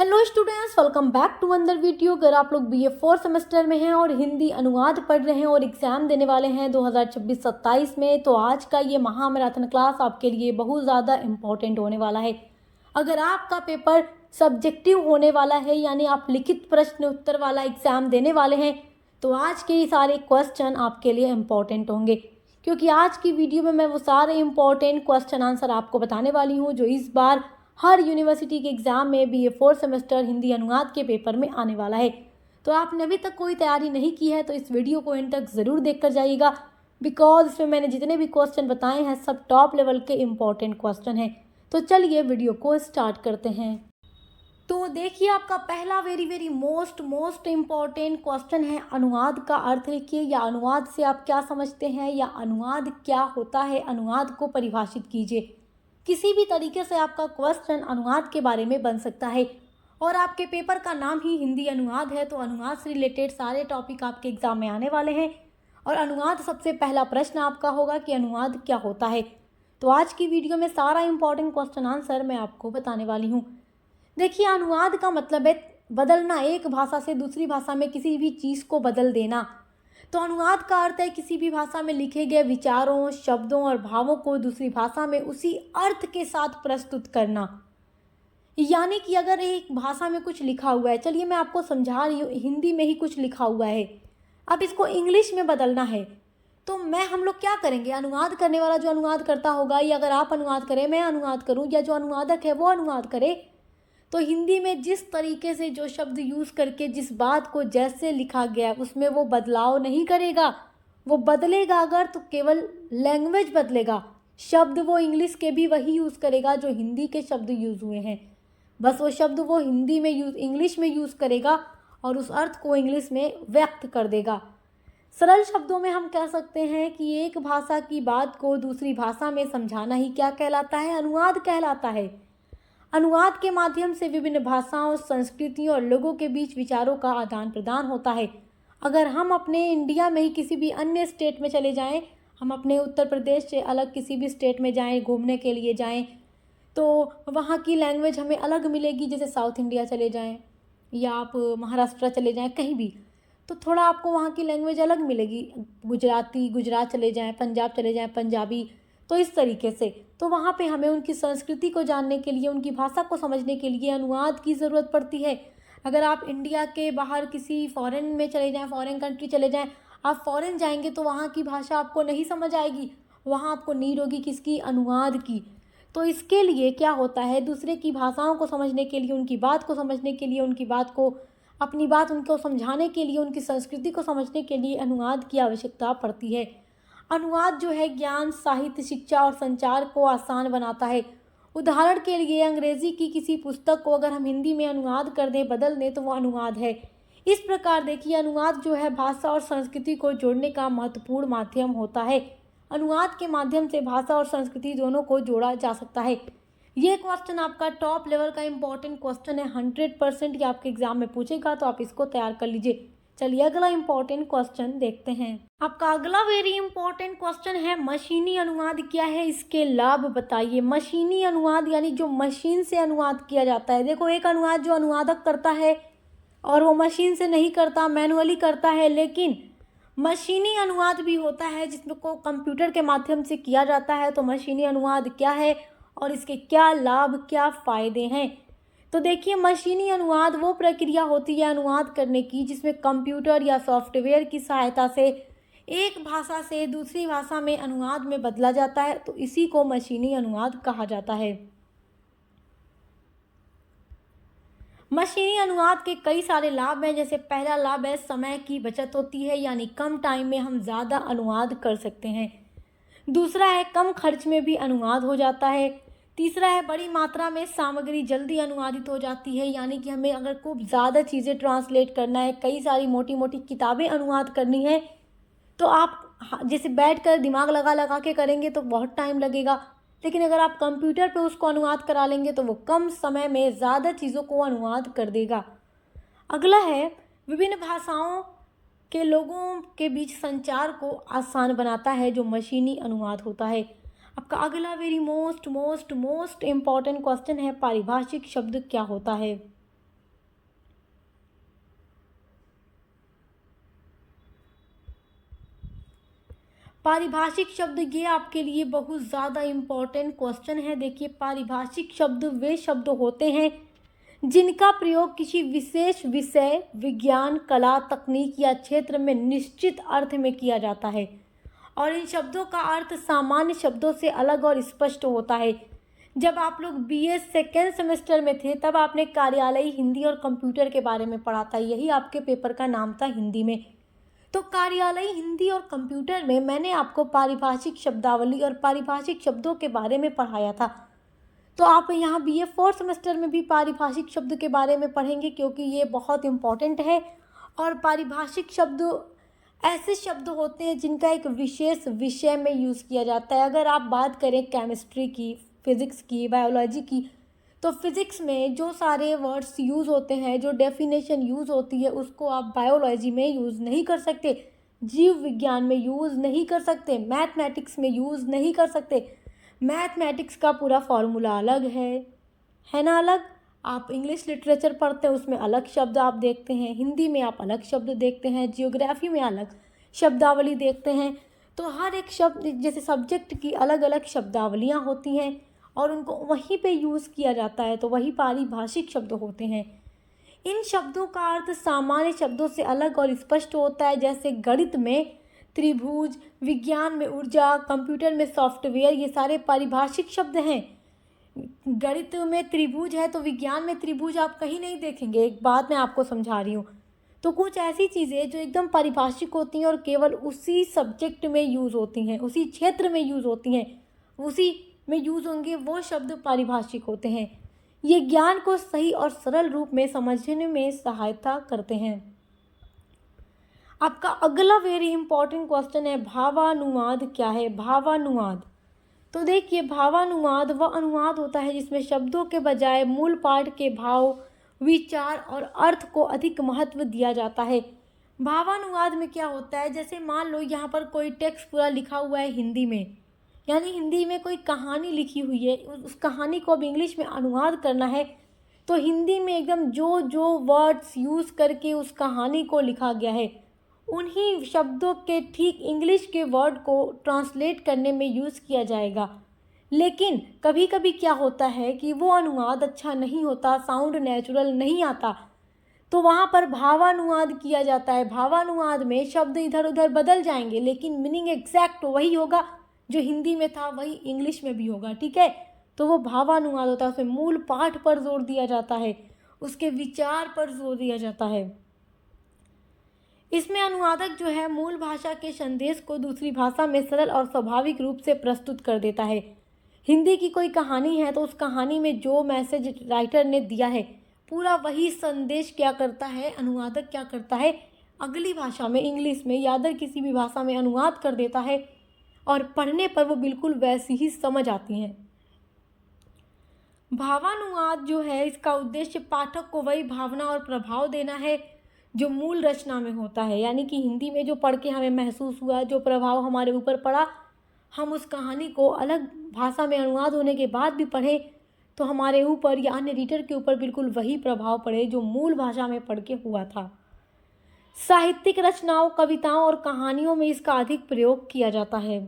Hello students, welcome back to another video. अगर आप लोग बीए 4 सेमेस्टर में हैं और हिंदी अनुवाद पढ़ रहे हैं और एग्जाम देने वाले हैं 2026-27 में, तो आज का ये महामैराथन क्लास आपके लिए बहुत ज़्यादा इम्पोर्टेंट होने वाला है। अगर आपका पेपर सब्जेक्टिव होने वाला है, यानी आप लिखित प्रश्न उत्तर वाला एग्जाम देने वाले हैं, तो आज के ये सारे क्वेश्चन आपके लिए इम्पोर्टेंट होंगे, क्योंकि आज की वीडियो में मैं वो सारे इम्पोर्टेंट क्वेश्चन आंसर आपको बताने वाली हूँ जो इस बार हर यूनिवर्सिटी के एग्ज़ाम में बीए 4 सेमेस्टर हिंदी अनुवाद के पेपर में आने वाला है। तो आपने अभी तक कोई तैयारी नहीं की है तो इस वीडियो को एंड तक ज़रूर देख कर जाइएगा, बिकॉज इसमें मैंने जितने भी क्वेश्चन बताए हैं सब टॉप लेवल के इम्पॉर्टेंट क्वेश्चन हैं। तो चलिए वीडियो को स्टार्ट करते हैं। तो देखिए, आपका पहला वेरी मोस्ट इम्पॉर्टेंट क्वेश्चन है, अनुवाद का अर्थ लिखिए, या अनुवाद से आप क्या समझते हैं, या अनुवाद क्या होता है, अनुवाद को परिभाषित कीजिए। किसी भी तरीके से आपका क्वेश्चन अनुवाद के बारे में बन सकता है, और आपके पेपर का नाम ही हिंदी अनुवाद है, तो अनुवाद से रिलेटेड सारे टॉपिक आपके एग्जाम में आने वाले हैं। और अनुवाद सबसे पहला प्रश्न आपका होगा कि अनुवाद क्या होता है। तो आज की वीडियो में सारा इंपॉर्टेंट क्वेश्चन आंसर मैं आपको बताने वाली हूँ। देखिए, अनुवाद का मतलब है बदलना, एक भाषा से दूसरी भाषा में किसी भी चीज़ को बदल देना। तो अनुवाद का अर्थ है किसी भी भाषा में लिखे गए विचारों, शब्दों और भावों को दूसरी भाषा में उसी अर्थ के साथ प्रस्तुत करना। यानी कि अगर एक भाषा में कुछ लिखा हुआ है, चलिए मैं आपको समझा रही हूँ, हिंदी में ही कुछ लिखा हुआ है, अब इसको इंग्लिश में बदलना है, तो हम लोग क्या करेंगे, अनुवाद करने वाला जो अनुवाद करता होगा, या अगर आप अनुवाद करें, मैं अनुवाद करूँ, या जो अनुवादक है वो अनुवाद करे, तो हिंदी में जिस तरीके से जो शब्द यूज़ करके जिस बात को जैसे लिखा गया उसमें वो बदलाव नहीं करेगा। वो बदलेगा अगर तो केवल लैंग्वेज बदलेगा, शब्द वो इंग्लिश के भी वही यूज़ करेगा जो हिंदी के शब्द यूज़ हुए हैं, बस वो शब्द वो हिंदी में इंग्लिश में यूज़ करेगा और उस अर्थ को इंग्लिश में व्यक्त कर देगा। सरल शब्दों में हम कह सकते हैं कि एक भाषा की बात को दूसरी भाषा में समझाना ही क्या कहलाता है, अनुवाद कहलाता है। अनुवाद के माध्यम से विभिन्न भाषाओं, संस्कृतियों और लोगों के बीच विचारों का आदान प्रदान होता है। अगर हम अपने इंडिया में ही किसी भी अन्य स्टेट में चले जाएं, हम अपने उत्तर प्रदेश से अलग किसी भी स्टेट में जाएं, घूमने के लिए जाएं, तो वहाँ की लैंग्वेज हमें अलग मिलेगी। जैसे साउथ इंडिया चले जाएं या आप महाराष्ट्र चले जाएं, कहीं भी, तो थोड़ा आपको वहाँ की लैंग्वेज अलग मिलेगी। गुजराती, गुजरात चले जाएं, पंजाब चले जाएं, पंजाबी, तो इस तरीके से। तो वहाँ पे हमें उनकी संस्कृति को जानने के लिए, उनकी भाषा को समझने के लिए अनुवाद की ज़रूरत पड़ती है। अगर आप इंडिया के बाहर किसी फॉरेन में चले जाएं, फॉरेन कंट्री चले जाएं, आप फॉरेन जाएंगे तो वहाँ की भाषा आपको नहीं समझ आएगी, वहाँ आपको नीड होगी किसकी, अनुवाद की। तो इसके लिए क्या होता है, दूसरे की भाषाओं को समझने के लिए, उनकी बात को समझने के लिए, उनकी बात को, अपनी बात उनको समझाने के लिए, उनकी संस्कृति को समझने के लिए अनुवाद की आवश्यकता पड़ती है। अनुवाद जो है ज्ञान, साहित्य, शिक्षा और संचार को आसान बनाता है। उदाहरण के लिए अंग्रेजी की किसी पुस्तक को अगर हम हिंदी में अनुवाद कर दें, बदल दें, तो वो अनुवाद है। इस प्रकार देखिए, अनुवाद जो है भाषा और संस्कृति को जोड़ने का महत्वपूर्ण माध्यम होता है। अनुवाद के माध्यम से भाषा और संस्कृति दोनों को जोड़ा जा सकता है। ये क्वेश्चन आपका टॉप लेवल का इंपॉर्टेंट क्वेश्चन है, 100% ये आपके एग्जाम में पूछेगा, तो आप इसको तैयार कर लीजिए। चलिए अगला इंपॉर्टेंट क्वेश्चन देखते हैं। आपका अगला वेरी इंपॉर्टेंट क्वेश्चन है, मशीनी अनुवाद क्या है, इसके लाभ बताइए। मशीनी अनुवाद यानी जो मशीन से अनुवाद किया जाता है। देखो, एक अनुवाद जो अनुवादक करता है और वो मशीन से नहीं करता, मैनुअली करता है, लेकिन मशीनी अनुवाद भी होता है जिसमें को कंप्यूटर के माध्यम से किया जाता है। तो मशीनी अनुवाद क्या है और इसके क्या लाभ, क्या फ़ायदे हैं। तो देखिए, मशीनी अनुवाद वो प्रक्रिया होती है अनुवाद करने की जिसमें कंप्यूटर या सॉफ्टवेयर की सहायता से एक भाषा से दूसरी भाषा में अनुवाद में बदला जाता है, तो इसी को मशीनी अनुवाद कहा जाता है। मशीनी अनुवाद के कई सारे लाभ हैं। जैसे पहला लाभ है, समय की बचत होती है, यानी कम टाइम में हम ज़्यादा अनुवाद कर सकते हैं। दूसरा है, कम खर्च में भी अनुवाद हो जाता है। तीसरा है, बड़ी मात्रा में सामग्री जल्दी अनुवादित हो जाती है, यानी कि हमें अगर खूब ज़्यादा चीज़ें ट्रांसलेट करना है, कई सारी मोटी मोटी किताबें अनुवाद करनी है, तो आप जैसे बैठ कर दिमाग लगा लगा के करेंगे तो बहुत टाइम लगेगा, लेकिन अगर आप कंप्यूटर पे उसको अनुवाद करा लेंगे तो वो कम समय में ज़्यादा चीज़ों को अनुवाद कर देगा। अगला है, विभिन्न भाषाओं के लोगों के बीच संचार को आसान बनाता है, जो मशीनी अनुवाद होता है। आपका अगला वेरी मोस्ट इम्पॉर्टेंट क्वेश्चन है, पारिभाषिक शब्द क्या होता है। पारिभाषिक शब्द, ये आपके लिए बहुत ज़्यादा इम्पोर्टेंट क्वेश्चन है। देखिए, पारिभाषिक शब्द वे शब्द होते हैं जिनका प्रयोग किसी विशेष विषय, विज्ञान, कला, तकनीक या क्षेत्र में निश्चित अर्थ में किया जाता है और इन शब्दों का अर्थ सामान्य शब्दों से अलग और स्पष्ट होता है। जब आप लोग बीए सेकेंड सेमेस्टर में थे तब आपने कार्यालयी हिंदी और कंप्यूटर के बारे में पढ़ा था। यही आपके पेपर का नाम था हिंदी में। तो कार्यालयी हिंदी और कंप्यूटर में मैंने आपको पारिभाषिक शब्दावली और पारिभाषिक शब्दों के बारे में पढ़ाया था। तो आप यहाँ बीए फोर्थ सेमेस्टर में भी पारिभाषिक शब्द के बारे में पढ़ेंगे क्योंकि ये बहुत इम्पॉर्टेंट है। और पारिभाषिक शब्द ऐसे शब्द होते हैं जिनका एक विशेष विषय में यूज़ किया जाता है। अगर आप बात करें केमिस्ट्री की, फिज़िक्स की, बायोलॉजी की, तो फिज़िक्स में जो सारे वर्ड्स यूज़ होते हैं, जो डेफिनेशन यूज़ होती है, उसको आप बायोलॉजी में यूज़ नहीं कर सकते, जीव विज्ञान में यूज़ नहीं कर सकते, मैथमेटिक्स में यूज़ नहीं कर सकते। मैथमेटिक्स का पूरा फॉर्मूला अलग है ना अलग। आप इंग्लिश लिटरेचर पढ़ते हैं, उसमें अलग शब्द आप देखते हैं, हिंदी में आप अलग शब्द देखते हैं, जियोग्राफी में अलग शब्दावली देखते हैं। तो हर एक शब्द, जैसे सब्जेक्ट की अलग अलग शब्दावलियाँ होती हैं और उनको वहीं पे यूज़ किया जाता है, तो वही पारिभाषिक शब्द होते हैं। इन शब्दों का अर्थ सामान्य शब्दों से अलग और स्पष्ट होता है। जैसे गणित में त्रिभुज, विज्ञान में ऊर्जा, कंप्यूटर में सॉफ्टवेयर, ये सारे पारिभाषिक शब्द हैं। गणित में त्रिभुज है तो विज्ञान में त्रिभुज आप कहीं नहीं देखेंगे। एक बात मैं आपको समझा रही हूँ। तो कुछ ऐसी चीज़ें जो एकदम पारिभाषिक होती हैं और केवल उसी सब्जेक्ट में यूज़ होती हैं, उसी क्षेत्र में यूज़ होती हैं, उसी में यूज़ होंगे, वो शब्द पारिभाषिक होते हैं। ये ज्ञान को सही और सरल रूप में समझने में सहायता करते हैं। आपका अगला वेरी इंपॉर्टेंट क्वेश्चन है, भावानुवाद क्या है? भावानुवाद, तो देखिए, भावानुवाद वह अनुवाद होता है जिसमें शब्दों के बजाय मूल पाठ के भाव, विचार और अर्थ को अधिक महत्व दिया जाता है। भावानुवाद में क्या होता है, जैसे मान लो यहाँ पर कोई टेक्स्ट पूरा लिखा हुआ है हिंदी में, यानी हिंदी में कोई कहानी लिखी हुई है, उस कहानी को अब इंग्लिश में अनुवाद करना है, तो हिंदी में एकदम जो जो वर्ड्स यूज़ करके उस कहानी को लिखा गया है, उन्हीं शब्दों के ठीक इंग्लिश के वर्ड को ट्रांसलेट करने में यूज़ किया जाएगा। लेकिन कभी कभी क्या होता है कि वो अनुवाद अच्छा नहीं होता, साउंड नेचुरल नहीं आता, तो वहाँ पर भावानुवाद किया जाता है। भावानुवाद में शब्द इधर उधर बदल जाएंगे लेकिन मीनिंग एग्जैक्ट वही होगा, जो हिंदी में था वही इंग्लिश में भी होगा, ठीक है। तो वो भावानुवाद होता है। उसमें मूल पाठ पर जोर दिया जाता है, उसके विचार पर जोर दिया जाता है। इसमें अनुवादक जो है मूल भाषा के संदेश को दूसरी भाषा में सरल और स्वाभाविक रूप से प्रस्तुत कर देता है। हिंदी की कोई कहानी है तो उस कहानी में जो मैसेज राइटर ने दिया है, पूरा वही संदेश क्या करता है, अनुवादक क्या करता है, अगली भाषा में, इंग्लिश में या अदर किसी भी भाषा में अनुवाद कर देता है और पढ़ने पर वो बिल्कुल वैसी ही समझ आती हैं। भावानुवाद जो है, इसका उद्देश्य पाठक को वही भावना और प्रभाव देना है जो मूल रचना में होता है। यानी कि हिंदी में जो पढ़ के हमें महसूस हुआ, जो प्रभाव हमारे ऊपर पड़ा, हम उस कहानी को अलग भाषा में अनुवाद होने के बाद भी पढ़ें तो हमारे ऊपर या अन्य रीडर के ऊपर बिल्कुल वही प्रभाव पड़े जो मूल भाषा में पढ़ के हुआ था। साहित्यिक रचनाओं, कविताओं और कहानियों में इसका अधिक प्रयोग किया जाता है।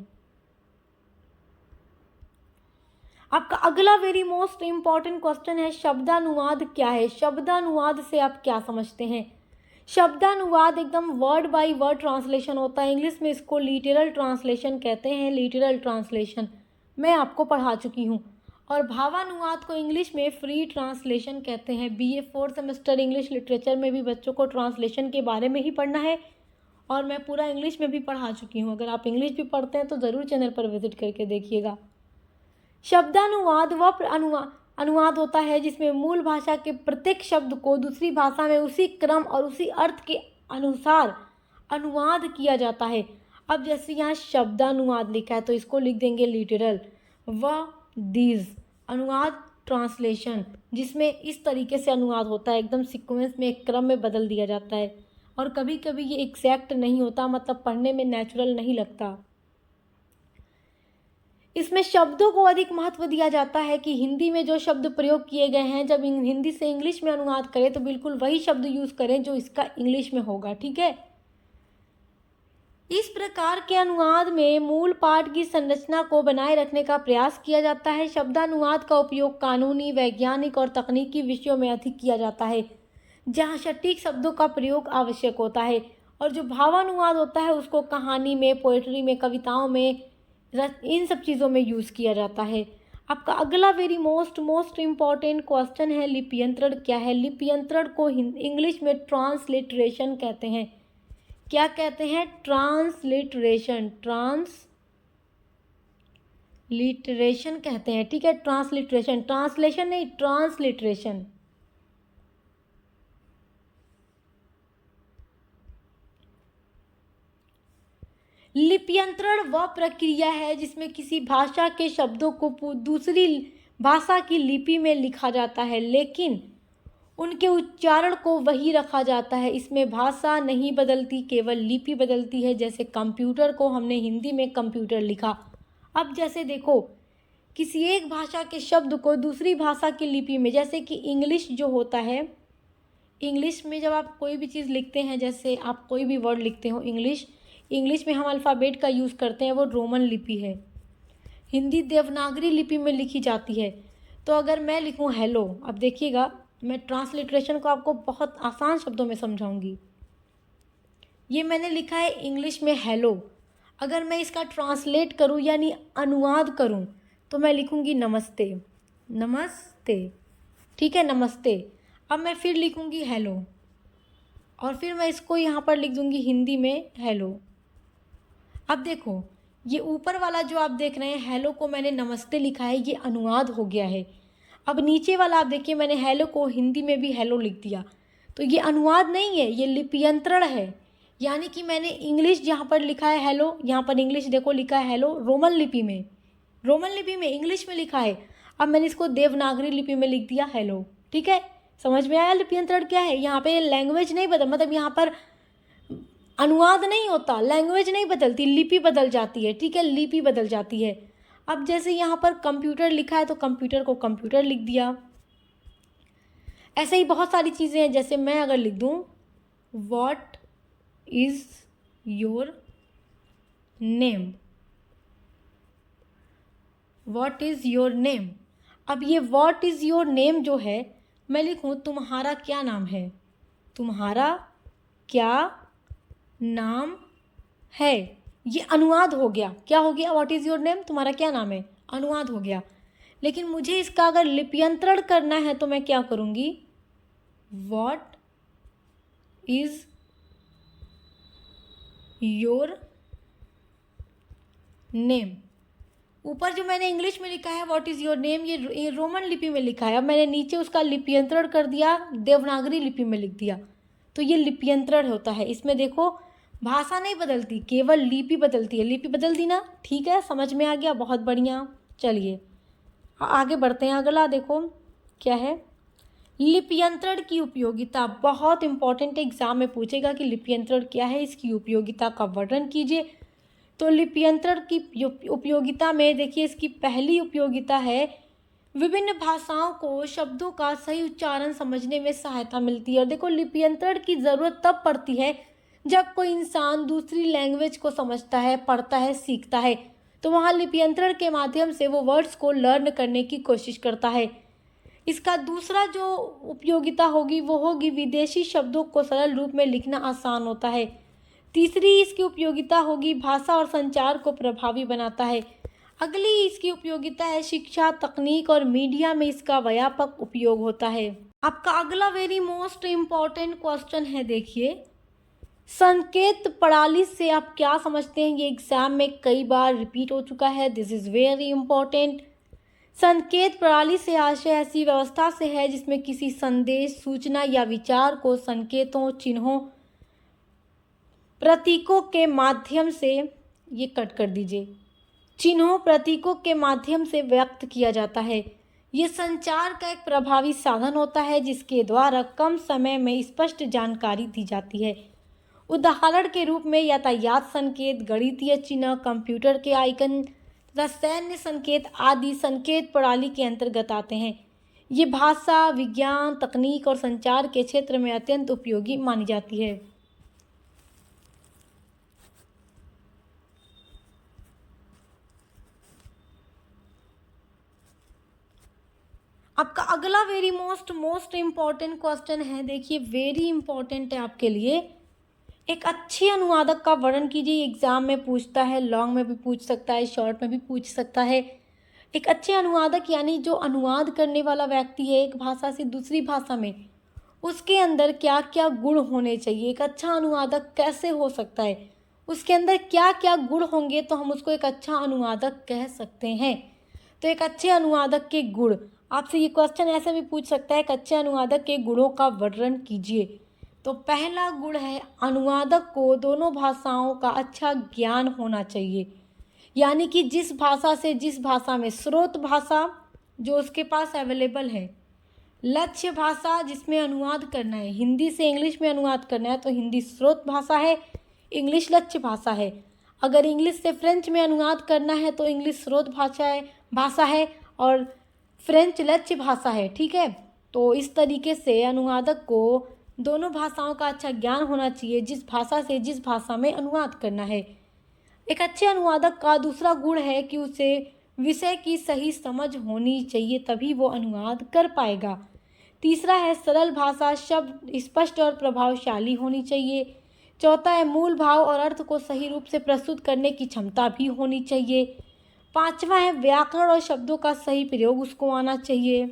आपका अगला वेरी मोस्ट इम्पॉर्टेंट क्वेश्चन है, शब्दानुवाद क्या है? शब्दानुवाद से आप क्या समझते हैं? शब्दानुवाद एकदम वर्ड बाय वर्ड ट्रांसलेशन होता है। इंग्लिश में इसको लिटरल ट्रांसलेशन कहते हैं। लिटरल ट्रांसलेशन मैं आपको पढ़ा चुकी हूँ। और भावानुवाद को इंग्लिश में फ्री ट्रांसलेशन कहते हैं। BA fourth semester English literature में भी बच्चों को ट्रांसलेशन के बारे में ही पढ़ना है और मैं पूरा इंग्लिश में भी पढ़ा चुकी हूँ। अगर आप इंग्लिश भी पढ़ते हैं तो ज़रूर चैनल पर विजिट करके देखिएगा। शब्दानुवाद वह अनुवाद होता है जिसमें मूल भाषा के प्रत्येक शब्द को दूसरी भाषा में उसी क्रम और उसी अर्थ के अनुसार अनुवाद किया जाता है। अब जैसे यहाँ शब्दानुवाद लिखा है तो इसको लिख देंगे लिटरल। व दीज अनुवाद ट्रांसलेशन, जिसमें इस तरीके से अनुवाद होता है, एकदम सीक्वेंस में एक क्रम में बदल दिया जाता है और कभी कभी ये एग्जैक्ट नहीं होता, मतलब पढ़ने में नेचुरल नहीं लगता। इसमें शब्दों को अधिक महत्व दिया जाता है कि हिंदी में जो शब्द प्रयोग किए गए हैं, जब हिंदी से इंग्लिश में अनुवाद करें तो बिल्कुल वही शब्द यूज़ करें जो इसका इंग्लिश में होगा, ठीक है। इस प्रकार के अनुवाद में मूल पाठ की संरचना को बनाए रखने का प्रयास किया जाता है। शब्दानुवाद का उपयोग कानूनी, वैज्ञानिक और तकनीकी विषयों में अधिक किया जाता है, जहाँ सटीक शब्दों का प्रयोग आवश्यक होता है। और जो भावानुवाद होता है उसको कहानी में, पोएट्री में, कविताओं में, इन सब चीज़ों में यूज़ किया जाता है। आपका अगला वेरी मोस्ट इम्पॉर्टेंट क्वेश्चन है, लिप्यंतरण क्या है। लिप्यंतरण को इंग्लिश में ट्रांसलिटरेशन कहते हैं। क्या कहते हैं? ट्रांसलिटरेशन, ट्रांसलिटरेशन कहते हैं। ठीक है, ट्रांसलिटरेशन, ट्रांसलेशन नहीं, ट्रांसलिटरेशन। लिप्यंतरण वह प्रक्रिया है जिसमें किसी भाषा के शब्दों को दूसरी भाषा की लिपि में लिखा जाता है, लेकिन उनके उच्चारण को वही रखा जाता है। इसमें भाषा नहीं बदलती, केवल लिपि बदलती है। जैसे कंप्यूटर को हमने हिंदी में कंप्यूटर लिखा। अब जैसे देखो, किसी एक भाषा के शब्द को दूसरी भाषा की लिपि में, जैसे कि इंग्लिश जो होता है, इंग्लिश में जब आप कोई भी चीज़ लिखते हैं, जैसे आप कोई भी वर्ड लिखते हो इंग्लिश में हम अल्फ़ाबेट का यूज़ करते हैं, वो रोमन लिपि है। हिंदी देवनागरी लिपि में लिखी जाती है। तो अगर मैं लिखूं हेलो, अब देखिएगा मैं ट्रांसलिटरेशन को आपको बहुत आसान शब्दों में समझाऊंगी। ये मैंने लिखा है इंग्लिश में हेलो, अगर मैं इसका ट्रांसलेट करूं यानी अनुवाद करूं तो मैं लिखूंगी नमस्ते, नमस्ते। ठीक है, नमस्ते। अब मैं फिर लिखूंगी हेलो, और फिर मैं इसको यहाँ पर लिख दूंगी हिंदी में हेलो। अब देखो, ये ऊपर वाला जो आप देख रहे हैं हेलो को मैंने नमस्ते लिखा है, ये अनुवाद हो गया है। अब नीचे वाला आप देखिए, मैंने हेलो को हिंदी में भी हेलो लिख दिया, तो ये अनुवाद नहीं है, ये लिप्यंतरण है। यानी कि मैंने इंग्लिश जहाँ पर लिखा है हेलो, यहाँ पर इंग्लिश देखो लिखा है हेलो रोमन लिपि में इंग्लिश में लिखा है। अब मैंने इसको देवनागरी लिपि में लिख दिया हेलो। ठीक है, समझ में आया लिप्यंतरण क्या है। यहाँ पे लैंग्वेज नहीं बदल, मतलब यहाँ पर अनुवाद नहीं होता, लैंग्वेज नहीं बदलती, लिपि बदल जाती है। ठीक है, लिपि बदल जाती है। अब जैसे यहाँ पर कंप्यूटर लिखा है तो कंप्यूटर को कंप्यूटर लिख दिया। ऐसे ही बहुत सारी चीज़ें हैं, जैसे मैं अगर लिख दूँ what is your name, what is your name. अब ये व्हाट इज़ योर नेम जो है, मैं लिखूँ तुम्हारा क्या नाम है, तुम्हारा क्या नाम है। ये अनुवाद हो गया। क्या हो गया? व्हाट इज़ योर नेम, तुम्हारा क्या नाम है, अनुवाद हो गया। लेकिन मुझे इसका अगर लिप्यंतरण करना है तो मैं क्या करूँगी, व्हाट इज़ योर नेम। ऊपर जो मैंने इंग्लिश में लिखा है व्हाट इज़ योर नेम, ये रोमन लिपि में लिखा है। अब मैंने नीचे उसका लिप्यंतरण कर दिया, देवनागरी लिपि में लिख दिया, तो ये लिप्यंतरण होता है। इसमें देखो भाषा नहीं बदलती, केवल लिपि बदलती है। लिपि बदल दी ना, ठीक है, समझ में आ गया, बहुत बढ़िया। चलिए आगे बढ़ते हैं। अगला देखो क्या है, लिप्यंतरण की उपयोगिता। बहुत इंपॉर्टेंट एग्जाम में पूछेगा कि लिप्यंतरण क्या है, इसकी उपयोगिता का वर्णन कीजिए। तो लिप्यंतरण की उपयोगिता में देखिए, इसकी पहली उपयोगिता है विभिन्न भाषाओं को शब्दों का सही उच्चारण समझने में सहायता मिलती है। और देखो, लिप्यंतरण की ज़रूरत तब पड़ती है जब कोई इंसान दूसरी लैंग्वेज को समझता है, पढ़ता है, सीखता है, तो वहाँ लिप्यंतरण के माध्यम से वो वर्ड्स को लर्न करने की कोशिश करता है। इसका दूसरा जो उपयोगिता होगी वो होगी विदेशी शब्दों को सरल रूप में लिखना आसान होता है। तीसरी इसकी उपयोगिता होगी भाषा और संचार को प्रभावी बनाता है। अगली इसकी उपयोगिता है शिक्षा, तकनीक और मीडिया में इसका व्यापक उपयोग होता है। आपका अगला वेरी मोस्ट इम्पॉर्टेंट क्वेश्चन है, देखिए संकेत प्रणाली से आप क्या समझते हैं। ये एग्जाम में कई बार रिपीट हो चुका है, दिस इज वेरी इंपॉर्टेंट। संकेत प्रणाली से आशय ऐसी व्यवस्था से है जिसमें किसी संदेश, सूचना या विचार को संकेतों, चिन्हों, प्रतीकों के माध्यम से, ये कट कर दीजिए, चिन्हों, प्रतीकों के माध्यम से व्यक्त किया जाता है। ये संचार का एक प्रभावी साधन होता है जिसके द्वारा कम समय में स्पष्ट जानकारी दी जाती है। उदाहरण के रूप में यातायात संकेत, गणितीय चिन्ह, कंप्यूटर के आइकन तथा सैन्य संकेत आदि संकेत प्रणाली के अंतर्गत आते हैं। ये भाषा, विज्ञान, तकनीक और संचार के क्षेत्र में अत्यंत उपयोगी मानी जाती है। आपका अगला वेरी मोस्ट इम्पॉर्टेंट क्वेश्चन है, देखिए वेरी इंपॉर्टेंट है आपके लिए। एक अच्छे अनुवादक का वर्णन कीजिए। एग्जाम में पूछता है, लॉन्ग में भी पूछ सकता है, शॉर्ट में भी पूछ सकता है। एक अच्छे अनुवादक यानी जो अनुवाद करने वाला व्यक्ति है एक भाषा से दूसरी भाषा में, उसके अंदर क्या क्या गुण होने चाहिए। एक अच्छा अनुवादक कैसे हो सकता है, उसके अंदर क्या क्या गुण होंगे तो हम उसको एक अच्छा अनुवादक कह सकते हैं। तो एक अच्छे अनुवादक के गुण, आपसे ये क्वेश्चन ऐसे भी पूछ सकता है, एक अच्छे अनुवादक के गुणों का वर्णन कीजिए। तो पहला गुण है, अनुवादक को दोनों भाषाओं का अच्छा ज्ञान होना चाहिए। यानी कि जिस भाषा से जिस भाषा में, स्रोत भाषा जो उसके पास अवेलेबल है, लक्ष्य भाषा जिसमें अनुवाद करना है, हिंदी से इंग्लिश में अनुवाद करना है तो हिंदी स्रोत भाषा है, इंग्लिश लक्ष्य भाषा है। अगर इंग्लिश से फ्रेंच में अनुवाद करना है तो इंग्लिश स्रोत भाषा है और फ्रेंच लक्ष्य भाषा है। ठीक है, तो इस तरीके से अनुवादक को दोनों भाषाओं का अच्छा ज्ञान होना चाहिए, जिस भाषा से जिस भाषा में अनुवाद करना है। एक अच्छे अनुवादक का दूसरा गुण है कि उसे विषय की सही समझ होनी चाहिए, तभी वो अनुवाद कर पाएगा। तीसरा है, सरल भाषा, शब्द स्पष्ट और प्रभावशाली होनी चाहिए। चौथा है, मूल भाव और अर्थ को सही रूप से प्रस्तुत करने की क्षमता भी होनी चाहिए। पांचवा है, व्याकरण और शब्दों का सही प्रयोग उसको आना चाहिए।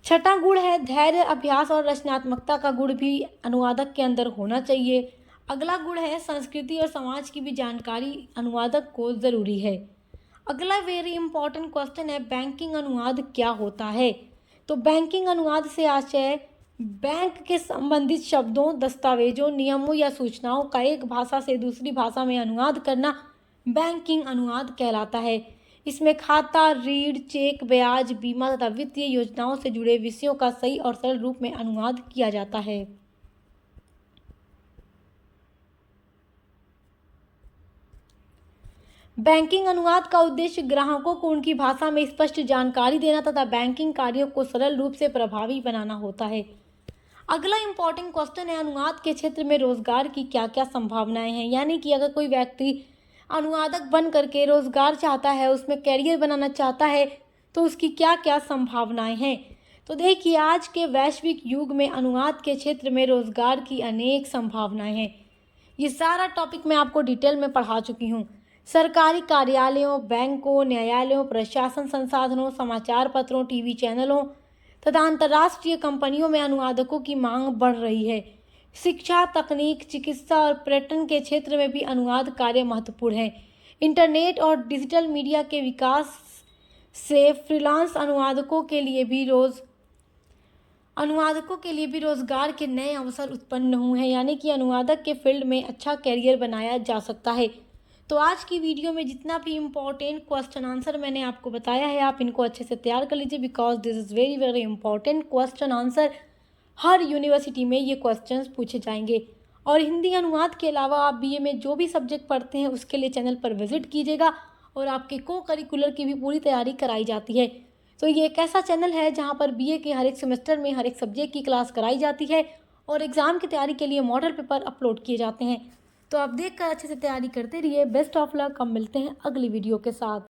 छठा गुण है, धैर्य, अभ्यास और रचनात्मकता का गुण भी अनुवादक के अंदर होना चाहिए। अगला गुण है, संस्कृति और समाज की भी जानकारी अनुवादक को ज़रूरी है। अगला वेरी इंपॉर्टेंट क्वेश्चन है, बैंकिंग अनुवाद क्या होता है। तो बैंकिंग अनुवाद से आशय बैंक के संबंधित शब्दों, दस्तावेजों, नियमों या सूचनाओं का एक भाषा से दूसरी भाषा में अनुवाद करना बैंकिंग अनुवाद कहलाता है। इसमें खाता, ऋण, चेक, ब्याज, बीमा तथा वित्तीय योजनाओं से जुड़े विषयों का सही और सरल रूप में अनुवाद किया जाता है। बैंकिंग अनुवाद का उद्देश्य ग्राहकों को उनकी भाषा में स्पष्ट जानकारी देना तथा बैंकिंग कार्यों को सरल रूप से प्रभावी बनाना होता है। अगला इंपॉर्टेंट क्वेश्चन है, अनुवाद के क्षेत्र में रोजगार की क्या क्या संभावनाएं हैं। यानी कि अगर कोई व्यक्ति अनुवादक बन करके रोजगार चाहता है, उसमें कैरियर बनाना चाहता है, तो उसकी क्या क्या संभावनाएं हैं। तो देखिए, आज के वैश्विक युग में अनुवाद के क्षेत्र में रोजगार की अनेक संभावनाएं हैं। ये सारा टॉपिक मैं आपको डिटेल में पढ़ा चुकी हूँ। सरकारी कार्यालयों, बैंकों, न्यायालयों, प्रशासन संसाधनों, समाचार पत्रों, टीवी चैनलों तथा अंतर्राष्ट्रीय कंपनियों में अनुवादकों की मांग बढ़ रही है। शिक्षा, तकनीक, चिकित्सा और पर्यटन के क्षेत्र में भी अनुवाद कार्य महत्वपूर्ण है। इंटरनेट और डिजिटल मीडिया के विकास से फ्रीलांस अनुवादकों के लिए भी रोजगार के नए अवसर उत्पन्न हुए हैं। यानी कि अनुवादक के फील्ड में अच्छा कैरियर बनाया जा सकता है। तो आज की वीडियो में जितना भी इम्पोर्टेंट क्वेश्चन आंसर मैंने आपको बताया है, आप इनको अच्छे से तैयार कर लीजिए, because this is very very important question answer. Her university में ये क्वेश्चंस पूछे जाएंगे। और हिंदी अनुवाद के अलावा आप बीए में जो भी सब्जेक्ट पढ़ते हैं उसके लिए चैनल पर विजिट कीजिएगा, और आपके को करिकुलर की भी पूरी तैयारी कराई जाती है। तो ये एक ऐसा चैनल है जहाँ पर बीए के हर एक सेमेस्टर में हर एक सब्जेक्ट की क्लास कराई जाती है और एग्ज़ाम की तैयारी के लिए मॉडल पेपर अपलोड किए जाते हैं। तो आप देखकर अच्छे से तैयारी करते रहिए। Best of luck. हम मिलते हैं अगली वीडियो के साथ।